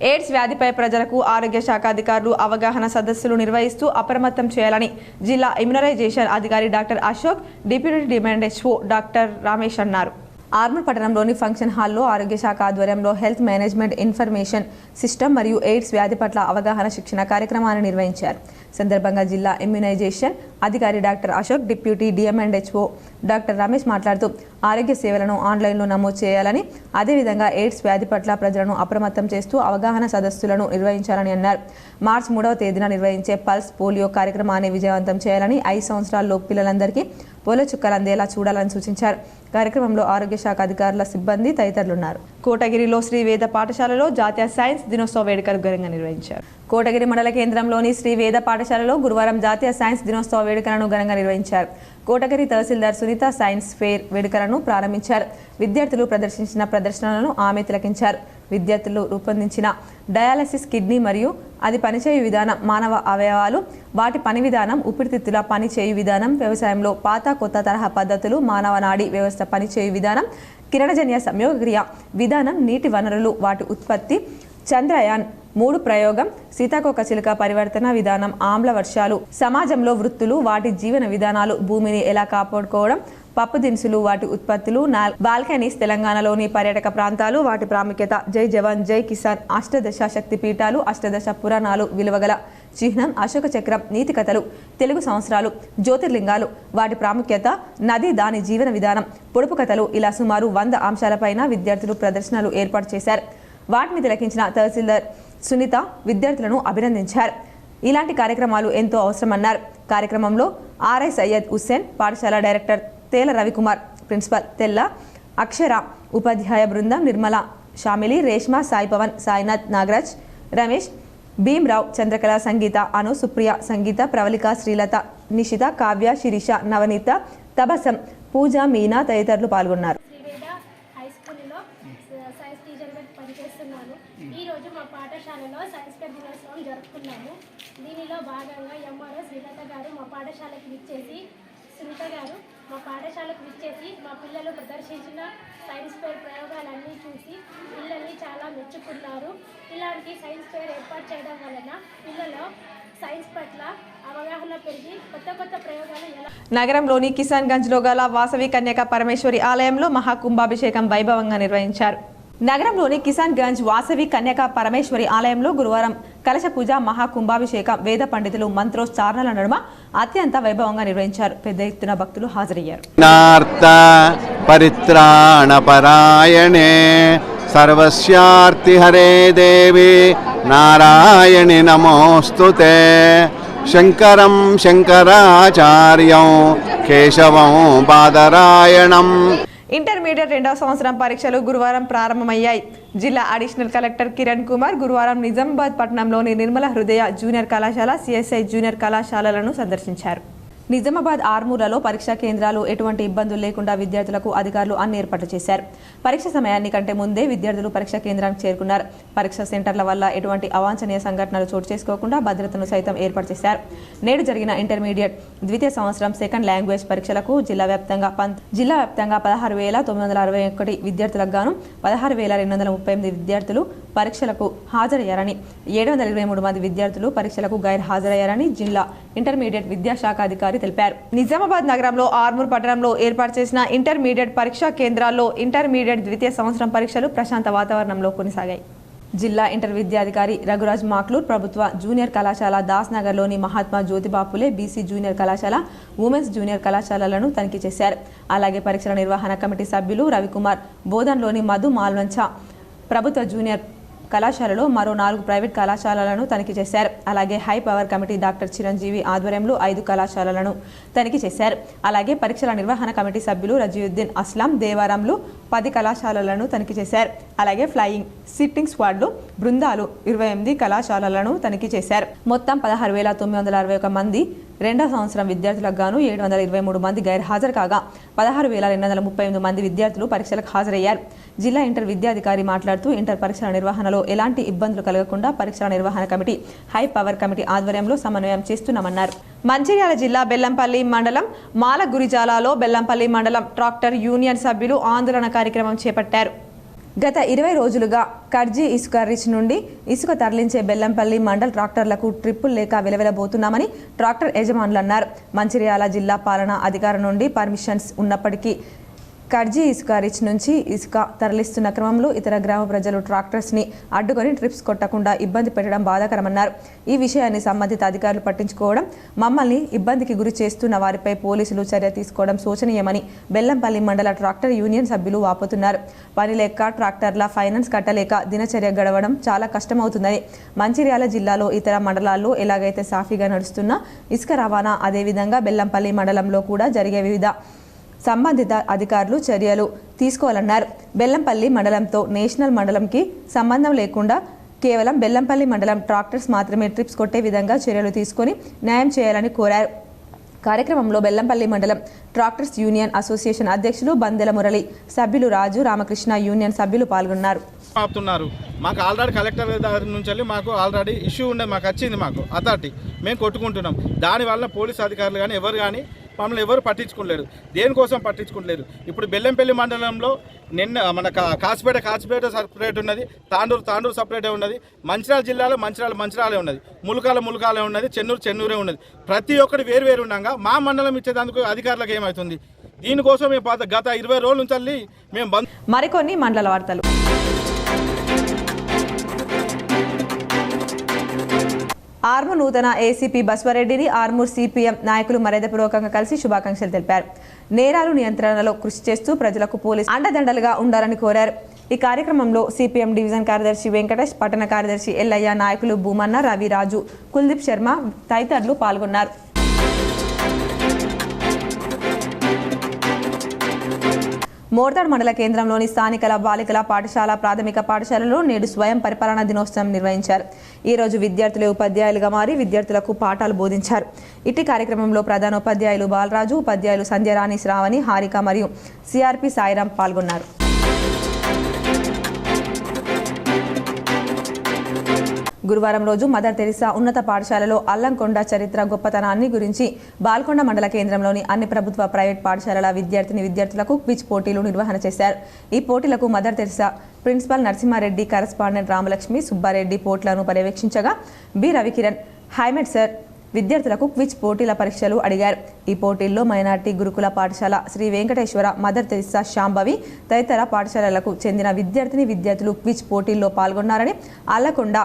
ఎయిడ్స్ వ్యాధిపై ప్రజలకు ఆరోగ్య శాఖ అధికారులు అవగాహన సదస్సులు నిర్వహిస్తూ అప్రమత్తం చేయాలని జిల్లా ఇమ్యునైజేషన్ అధికారి doctor Ashok, deputy demand HO doctor Ramesh అన్నారు. ఆర్మూర్ పట్టణంలోని ఫంక్షన్ హాల్లో ఆరోగ్య శాఖ ఆధ్వర్యంలో హెల్త్ మేనేజ్మెంట్ ఇన్ఫర్మేషన్ సిస్టమ్ మరియు ఎయిడ్స్ వ్యాధి పట్ల అవగాహన శిక్షణ కార్యక్రమాన్ని నిర్వహించారు. సందర్భంగా జిల్లా ఇమ్యునైజేషన్ అధికారి doctor Ashok, deputy DM and HO doctor Ramesh మాట్లాడుతూ ఆరోగ్య సేవలను ఆన్లైన్లో నమోదు చేయాలని, అదేవిధంగా ఎయిడ్స్ వ్యాధి పట్ల ప్రజలను అప్రమత్తం చేస్తూ అవగాహన సదస్సులను నిర్వహించాలని అన్నారు. మార్చి 3వ తేదీన నిర్వహించే పల్స్ పోలియో కార్యక్రమాన్ని విజయవంతం చేయాలని, 5 సంవత్సరాల్లో పిల్లలందరికీ పోలియో చుక్కలు అందేలా చూడాలని సూచించారు. కార్యక్రమంలో ఆరోగ్య శాఖ అధికారుల, సిబ్బంది తదితరులున్నారు. కోటగిరిలో శ్రీ వేద పాఠశాలలో జాతీయ సైన్స్ దినోత్సవ వేడుకలు ఘనంగా నిర్వహించారు. కోటగిరి మండల కేంద్రంలోని శ్రీ వేద పాఠశాలలో గురువారం జాతీయ సైన్స్ దినోత్సవ వేడుకలను ఘనంగా నిర్వహించారు. కోటగిరి తహసీల్దార్ సునీత సైన్స్ ఫెయిర్ వేడుకలను ప్రారంభించారు. విద్యార్థులు ప్రదర్శించిన ప్రదర్శనలను ఆమె తిలకించారు. విద్యార్థులు రూపొందించిన డయాలసిస్ కిడ్నీ మరియు అది పనిచేయు విధానం, మానవ అవయవాలు, వాటి పని విధానం, ఊపిరితిత్తుల పనిచేయు విధానం, వ్యవసాయంలో పాత కొత్త తరహా పద్ధతులు, మానవ నాడీ వ్యవస్థ పనిచేయు విధానం, కిరణజన్య సంయోగక్రియ విధానం, నీటి వనరులు, వాటి ఉత్పత్తి, చంద్రయాన్ 3 ప్రయోగం, సీతాకోకచిలుక పరివర్తన విధానం, ఆమ్ల వర్షాలు, సమాజంలో వృత్తులు, వాటి జీవన విధానాలు, భూమిని ఎలా కాపాడుకోవడం, పప్పు దినుసులు, వాటి ఉత్పత్తులు, బాల్కనీస్, తెలంగాణలోని పర్యాటక ప్రాంతాలు, వాటి ప్రాముఖ్యత, జై జవాన్ జై కిసాన్, అష్టదశ శక్తి పీఠాలు, అష్టదశ పురాణాలు, విలువగల చిహ్నం, అశోక చక్రం, నీతి కథలు, తెలుగు సంవత్సరాలు, జ్యోతిర్లింగాలు, వాటి ప్రాముఖ్యత, నది, దాని జీవన విధానం, పొడుపు కథలు, ఇలా సుమారు 100 అంశాలపైన విద్యార్థులు ప్రదర్శనలు ఏర్పాటు చేశారు. వాటిని తిలకించిన తహసీల్దార్ సునీత విద్యార్థులను అభినందించారు. ఇలాంటి కార్యక్రమాలు ఎంతో అవసరమన్నారు. కార్యక్రమంలో ఆర్ఐ సయ్యద్ హుస్సేన్, పాఠశాల డైరెక్టర్ తేల రవికుమార్, ప్రిన్సిపల్ తెల్ల అక్షర, ఉపాధ్యాయ బృందం నిర్మల, షామిలి, రేష్మా, సాయి పవన్, సాయినాథ్, నాగరాజ్, రమేష్, భీమ్రావు, చంద్రకళ, సంగీత, అను, సుప్రియ, సంగీత, ప్రవళిక, శ్రీలత, నిషిత, కావ్య, శిరీష, నవనీత, తబసం, పూజ, మీనా తదితరులు పాల్గొన్నారు. ఈరోజు మా పాఠశాలలో సైన్స్ ఫెయిర్ దినోత్సవం జరుపుకున్నాము. దీనిలో భాగంగా ఎంఆర్ఓ శ్రీలత గారు మా పాఠశాలకు విచ్చేసి మా పిల్లలు ప్రదర్శించిన సైన్స్ ఫెయిర్ ప్రయోగాలన్నీ చూసి పిల్లల్ని చాలా మెచ్చుకున్నారు. ఇలాంటి సైన్స్ ఫెయిర్ ఏర్పాటు చేయడం వలన పిల్లలు సైన్స్ పట్ల అవగాహన పెరిగి కొత్త ప్రయోగాలు నగరంలోని కిసాన్ గంజ్లో గల వాసవి కన్యక పరమేశ్వరి ఆలయంలో మహాకుంభాభిషేకం వైభవంగా నిర్వహించారు. నగరంలోని కిసాన్ గంజ్ వాసవి కన్యక పరమేశ్వరి ఆలయంలో గురువారం కలశ పూజ, మహాకుంభాభిషేకం, వేద పండితులు మంత్రోచ్చారణల నడుమ అత్యంత వైభవంగా నిర్వహించారు. పెద్ద ఎత్తున భక్తులు హాజరయ్యారు. పరిత్రాణ పరాయణే सर्वस्यार्तिहरे देवी नारायणि नमोस्तुते शंकरं शंकराचार्यं केशवं बादरायणं। ఇంటర్మీడియట్ రెండవ సంవత్సరం పరీక్షలు గురువారం ప్రారంభమయ్యాయి. జిల్లా అడిషనల్ కలెక్టర్ కిరణ్ కుమార్ గురువారం నిజామాబాద్ పట్టణంలోని నిర్మల హృదయ జూనియర్ కళాశాల, సిఎస్ఐ జూనియర్ కళాశాలలను సందర్శించారు. నిజామాబాద్ ఆర్మూర్లలో పరీక్షా కేంద్రాలు ఎటువంటి ఇబ్బందులు లేకుండా విద్యార్థులకు అధికారులు అన్ని ఏర్పాట్లు చేశారు. పరీక్ష సమయాన్ని కంటే ముందే విద్యార్థులు పరీక్షా కేంద్రానికి చేరుకున్నారు. పరీక్షా సెంటర్ల వల్ల ఎటువంటి అవాంఛనీయ సంఘటనలు చోటు చేసుకోకుండా భద్రతను సైతం ఏర్పాటు చేశారు. నేడు జరిగిన ఇంటర్మీడియట్ ద్వితీయ సంవత్సరం సెకండ్ లాంగ్వేజ్ పరీక్షలకు జిల్లా వ్యాప్తంగా 16,961 విద్యార్థులకు గాను 16,238 విద్యార్థులు పరీక్షలకు హాజరయ్యారని, 723 మంది విద్యార్థులు పరీక్షలకు గైర్ హాజరయ్యారని జిల్లా ఇంటర్మీడియట్ విద్యాశాఖ అధికారి తెలిపారు. నిజామాబాద్ నగరంలో ఆర్మూర్ పట్టణంలో ఏర్పాటు చేసిన ఇంటర్మీడియట్ పరీక్షా కేంద్రాల్లో ఇంటర్మీడియట్ ద్వితీయ సంవత్సరం పరీక్షలు ప్రశాంత వాతావరణంలో కొనసాగాయి. జిల్లా ఇంటర్ విద్యాధికారి రఘురాజ్ మాక్లూర్ ప్రభుత్వ జూనియర్ కళాశాల దాస్ నగర్లోని మహాత్మా జ్యోతిబా ఫులే బీసీ జూనియర్ కళాశాల, ఉమెన్స్ జూనియర్ కళాశాలలను తనిఖీ చేశారు. అలాగే పరీక్షల నిర్వహణ కమిటీ సభ్యులు రవికుమార్ బోధన్లోని మధు మాల్వంచ ప్రభుత్వ జూనియర్ కళాశాలలో మరో 4 ప్రైవేట్ కళాశాలలను తనిఖీ చేశారు. అలాగే high power committee doctor Chiranjeevi ఆధ్వర్యంలో 5 కళాశాలలను తనిఖీ చేశారు. అలాగే పరీక్షల నిర్వహణ కమిటీ సభ్యులు రజీవుద్దీన్ అస్లాం దేవారంలో 10 కళాశాలలను తనిఖీ చేశారు. అలాగే ఫ్లయింగ్ సిట్టింగ్ స్క్వాడ్లు బృందాలు 28 కళాశాలలను తనిఖీ చేశారు. మొత్తం 16,961 మంది రెండవ సంవత్సరం విద్యార్థులకు గాను 723 మంది గైర్ హాజరు కాగా 16,238 మంది విద్యార్థులు పరీక్షలకు హాజరయ్యారు. జిల్లా ఇంటర్ విద్యాధికారి మాట్లాడుతూ ఇంటర్ పరీక్షల నిర్వహణలో ఎలాంటి ఇబ్బందులు కలగకుండా పరీక్షల నిర్వహణ కమిటీ హై పవర్ కమిటీ ఆధ్వర్యంలో సమన్వయం చేస్తున్నామన్నారు. మంచిర్యాల జిల్లా బెల్లంపల్లి మండలం మాలగురిజాలలో బెల్లంపల్లి మండలం ట్రాక్టర్ యూనియన్ సభ్యులు ఆందోళన కార్యక్రమం చేపట్టారు. గత 20 రోజులుగా కర్జీ ఇసుక రిచ్ నుండి ఇసుక తరలించే బెల్లంపల్లి మండల్ ట్రాక్టర్లకు ట్రిప్పులు లేక వెలవెలబోతున్నామని ట్రాక్టర్ యజమానులు అన్నారు. మంచిర్యాల జిల్లా పాలనా అధికారం నుండి పర్మిషన్స్ ఉన్నప్పటికీ కర్జీ ఇసుక రిచ్ నుంచి ఇసుక తరలిస్తున్న క్రమంలో ఇతర గ్రామ ప్రజలు ట్రాక్టర్స్ని అడ్డుకొని ట్రిప్స్ కొట్టకుండా ఇబ్బంది పెట్టడం బాధాకరమన్నారు. ఈ విషయాన్ని సంబంధిత అధికారులు పట్టించుకోవడం, మమ్మల్ని ఇబ్బందికి గురి చేస్తున్న వారిపై పోలీసులు చర్య తీసుకోవడం శోచనీయమని బెల్లంపల్లి మండల ట్రాక్టర్ యూనియన్ సభ్యులు వాపోతున్నారు. పని లేక ట్రాక్టర్ల ఫైనాన్స్ కట్టలేక దినచర్య గడవడం చాలా కష్టమవుతుందని, మంచిర్యాల జిల్లాలో ఇతర మండలాల్లో ఎలాగైతే సాఫీగా నడుస్తున్న ఇసుక రవాణా అదేవిధంగా బెల్లంపల్లి మండలంలో కూడా జరిగే వివిధ సంబంధిత అధికారులు చర్యలు తీసుకోవాలన్నారు. బెల్లంపల్లి మండలంతో నేషనల్ మండలంకి సంబంధం లేకుండా కేవలం బెల్లంపల్లి మండలం ట్రాక్టర్స్ మాత్రమే ట్రిప్స్ కొట్టే విధంగా చర్యలు తీసుకొని న్యాయం చేయాలని కోరారు. కార్యక్రమంలో బెల్లంపల్లి మండలం ట్రాక్టర్స్ యూనియన్ అసోసియేషన్ అధ్యక్షులు బందెల మురళి, సభ్యులు రాజు, రామకృష్ణ, యూనియన్ సభ్యులు పాల్గొన్నారు. మాకు ఆల్రెడీ కలెక్టర్ నుంచి వెళ్ళి మాకు ఆల్రెడీ ఇష్యూ ఉండేది, మాకు వచ్చింది, మాకు అథారిటీ మేము కొట్టుకుంటున్నాం. దానివల్ల పోలీస్ అధికారులు కానీ ఎవరు కానీ మమ్మల్ని ఎవరు పట్టించుకోలేరు, దేనికోసం పట్టించుకోలేరు. ఇప్పుడు బెల్లంపల్లి మండలంలో నిన్న మన కాచిపేట సపరేట్ ఉన్నది, తాండూరు సపరేటే ఉన్నది, మంచిర్యాల జిల్లాలో మంచిర్యాలే ఉన్నది, ములుకాలే ఉన్నది, చెన్నూరే ఉన్నది. ప్రతి ఒక్కటి వేరు ఉండగా మా మండలం ఇచ్చేందుకు అధికారులకు ఏమవుతుంది? దీనికోసం మేము గత 20 రోజుల నుంచి మేము మరికొన్ని మండల వార్తలు. ఆర్మూర్ నూతన ఏసీపీ బస్వారెడ్డిని ఆర్మూర్ సిపిఎం నాయకులు మర్యాదపూర్వకంగా కలిసి శుభాకాంక్షలు తెలిపారు. నేరాలు నియంత్రణలో కృషి చేస్తూ ప్రజలకు పోలీసు అండదండలుగా ఉండాలని కోరారు. ఈ కార్యక్రమంలో సిపిఎం డివిజన్ కార్యదర్శి వెంకటేష్, పట్టణ కార్యదర్శి ఎల్లయ్య, నాయకులు భూమన్న, రవి, రాజు, కుల్దీప్ శర్మ తదితరులు పాల్గొన్నారు. మోర్తాడ్ మండల కేంద్రంలోని స్థానికల బాలికల పాఠశాల, ప్రాథమిక పాఠశాలలో నేడు స్వయం పరిపాలనా దినోత్సవం నిర్వహించారు. ఈ రోజు విద్యార్థులే ఉపాధ్యాయులుగా మారి విద్యార్థులకు పాఠాలు బోధించారు. ఇట్టి కార్యక్రమంలో ప్రధానోపాధ్యాయులు బాలరాజు, ఉపాధ్యాయులు సంధ్యారాణి, శ్రావణి, హారిక మరియు సిఆర్పి సాయిరాం పాల్గొన్నారు. గురువారం రోజు మదర్ తెరిసా ఉన్నత పాఠశాలలో అల్లంకొండ చరిత్ర గొప్పతనాన్ని గురించి బాల్కొండ మండల కేంద్రంలోని అన్ని ప్రభుత్వ ప్రైవేట్ పాఠశాలల విద్యార్థులకు క్విజ్ పోటీలు నిర్వహణ చేశారు. ఈ పోటీలకు Mother Teresa principal Narasimhareddy, correspondent Ramalakshmi Subbareddy పోటీలను పర్యవేక్షించగా బి రవికిరణ్, హైమెడ్ సార్ విద్యార్థులకు క్విజ్ పోటీల పరీక్షలు అడిగారు. ఈ పోటీల్లో మైనార్టీ గురుకుల పాఠశాల, శ్రీ వెంకటేశ్వర, మదర్ తెరిసా, శాంభవి తదితర పాఠశాలలకు చెందిన విద్యార్థులు క్విజ్ పోటీల్లో పాల్గొన్నారని అల్లకొండ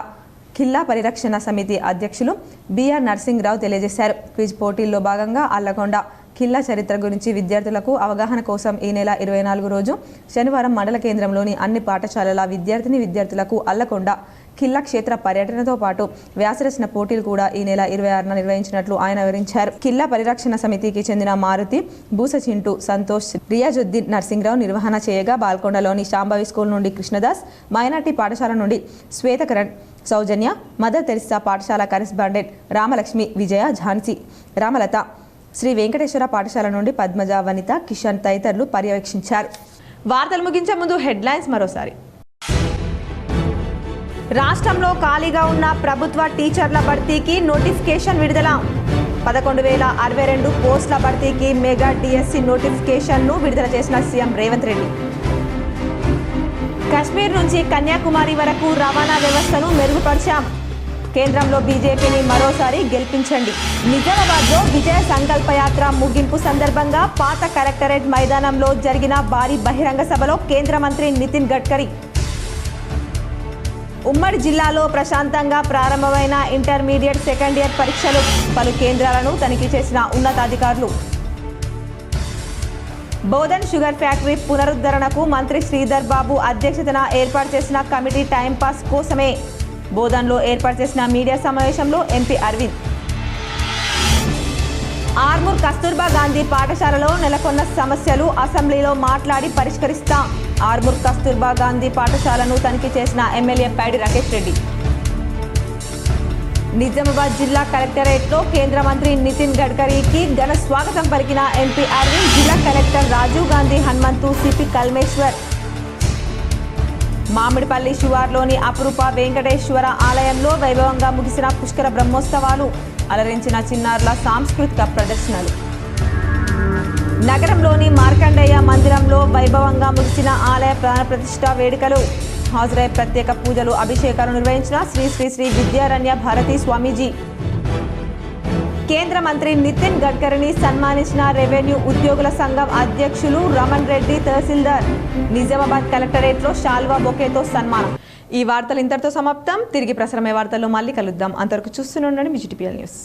ఖిల్లా పరిరక్షణ సమితి అధ్యక్షులు బిఆర్ నర్సింగ్రావు తెలియజేశారు. క్విజ్ పోటీల్లో భాగంగా అల్లకొండ కిల్లా చరిత్ర గురించి విద్యార్థులకు అవగాహన కోసం ఈ నెల 24 రోజు శనివారం మండల కేంద్రంలోని అన్ని పాఠశాలల విద్యార్థులకు అల్లకొండ కిల్లా క్షేత్ర పర్యటనతో పాటు వ్యాసరచన పోటీలు కూడా ఈ నెల 26న నిర్వహించినట్లు ఆయన వివరించారు. కిల్లా పరిరక్షణ సమితికి చెందిన మారుతి, బూసచింటు, సంతోష్, రియాజుద్దీన్, నర్సింగ్రావు నిర్వహణ చేయగా బాల్కొండలోని శాంభవి స్కూల్ నుండి కృష్ణదాస్, మైనార్టీ పాఠశాల నుండి శ్వేతకరణ్, సౌజన్య, మదర్ తెరిసా పాఠశాల కరెస్పాండెంట్ రామలక్ష్మి, విజయ, ఝాన్సీ, రామలత, శ్రీ వెంకటేశ్వర పాఠశాల నుండి పద్మజ, వనిత, కిషన్ తదితరులు పర్యవేక్షించారు. వార్తలు ముగించే ముందు హెడ్లైన్స్ మరోసారి. రాష్ట్రంలో ఖాళీగా ఉన్న ప్రభుత్వ టీచర్ల భర్తీకి నోటిఫికేషన్ విడుదల. 11,062 పోస్టుల భర్తీకి మెగా డిఎస్సి నోటిఫికేషన్ను విడుదల చేసిన సీఎం రేవంత్ రెడ్డి. కశ్మీర్ నుంచి కన్యాకుమారి వరకు రవాణా వ్యవస్థను మెరుగుపరిచాం. కేంద్రంలో బీజేపీని మరోసారి గెలిపించండి. నిజామాబాద్లో విజయ సంకల్ప యాత్ర ముగింపు సందర్భంగా పాత కలెక్టరేట్ మైదానంలో జరిగిన భారీ బహిరంగ సభలో కేంద్ర మంత్రి నితిన్ గడ్కరీ. ఉమ్మడి జిల్లాలో ప్రశాంతంగా ప్రారంభమైన ఇంటర్మీడియట్ సెకండ్ ఇయర్ పరీక్షలు. పలు కేంద్రాలను తనిఖీ చేసిన ఉన్నతాధికారులు. బోధన్ షుగర్ ఫ్యాక్టరీ పునరుద్ధరణకు మంత్రి శ్రీధర్ బాబు అధ్యక్షతన ఏర్పాటు చేసిన కమిటీ టైంపాస్ కోసమే. బోధన్లో ఏర్పాటు చేసిన మీడియా సమావేశంలో ఎంపీ అరవింద్. ఆర్మూర్ కస్తూర్బా గాంధీ పాఠశాలలో నెలకొన్న సమస్యలు అసెంబ్లీలో మాట్లాడి పరిష్కరిస్తాం. ఆర్మూర్ కస్తూర్బా గాంధీ పాఠశాలను తనిఖీ చేసిన ఎమ్మెల్యే పైడి రాకేష్ రెడ్డి. నిజామాబాద్ జిల్లా కలెక్టరేట్లో కేంద్ర మంత్రి నితిన్ గడ్కరీకి ఘన స్వాగతం పలికిన ఎంపీ అరవింద్, జిల్లా కలెక్టర్ రాజీవ్ గాంధీ, హనుమంతు, సిపి కల్మేశ్వర్. మామిడిపల్లి శివార్లోని అపురూప వెంకటేశ్వర ఆలయంలో వైభవంగా ముగిసిన పుష్కర బ్రహ్మోత్సవాలు. అలరించిన చిన్నారుల సాంస్కృతిక ప్రదర్శనలు. నగరంలోని మార్కండేయ మందిరంలో వైభవంగా ముగిసిన ఆలయ ప్రాణ ప్రతిష్ఠ వేడుకలు. హాజరై ప్రత్యేక పూజలు, అభిషేకాలు నిర్వహించిన శ్రీ శ్రీ శ్రీ విద్యారణ్య భారతీ స్వామీజీ. కేంద్ర మంత్రి నితిన్ గడ్కరీని సన్మానించిన రెవెన్యూ ఉద్యోగుల సంఘం అధ్యక్షులు రమణ్ రెడ్డి తహసీల్దార్. నిజామాబాద్ కలెక్టరేట్లో శాల్వా బొకేతో సన్మానం. ఈ వార్తలు ఇంతటితో సమాప్తం. తిరిగి ప్రసారమయ్యే వార్తల్లో మళ్ళీ కలుద్దాం. అంతవరకు చూస్తూనే ఉండండి విజిటిపిఎల్ న్యూస్.